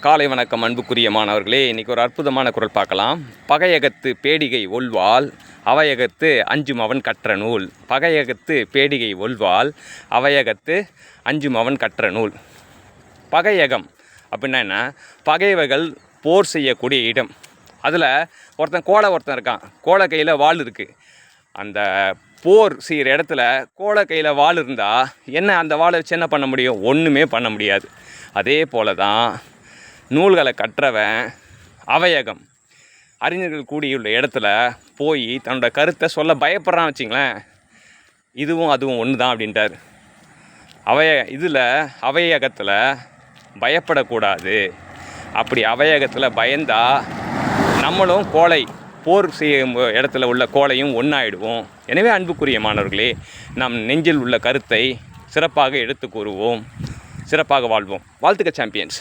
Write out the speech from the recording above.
காலை வணக்கம் அன்புக்குரிய மாணவர்களே. இன்றைக்கி ஒரு அற்புதமான குறள் பார்க்கலாம். பகையகத்து பேடிகை ஒல்வாள் அவையகத்து அஞ்சும் அவன் கற்ற நூல். பகையகத்து பேடிகை ஒல்வாள் அவையகத்து அஞ்சும் அவன் கற்ற நூல். பகையகம் அப்படின்னா என்ன? பகைவர்கள் போர் செய்யக்கூடிய இடம். அதில் ஒருத்தன் இருக்கான், கோலை கையில் வாள் இருக்குது. அந்த போர் செய்கிற இடத்துல கோலை கையில் வாள் இருந்தால் என்ன, அந்த வாளை வச்சு என்ன பண்ண முடியும்? ஒன்றுமே பண்ண முடியாது. அதே போல தான் நூல்களை கற்றவன் அவையகம், அறிஞர்கள் கூடியுள்ள இடத்துல போய் தன்னோட கருத்தை சொல்ல பயப்படுறான்னு வச்சிங்களேன். இதுவும் அதுவும் ஒன்று தான் அப்படின்ட்டார். அவையகத்தில் பயப்படக்கூடாது. அப்படி அவையகத்தில் பயந்தால் நம்மளும் போர் செய்யும் இடத்துல உள்ள கோலையும் ஒன்றாயிடுவோம். எனவே அன்புக்குரிய மாணவர்களே, நம் நெஞ்சில் உள்ள கருத்தை சிறப்பாக எடுத்து கூறுவோம், சிறப்பாக வாழ்வோம். வாழ்த்துக்க சாம்பியன்ஸ்.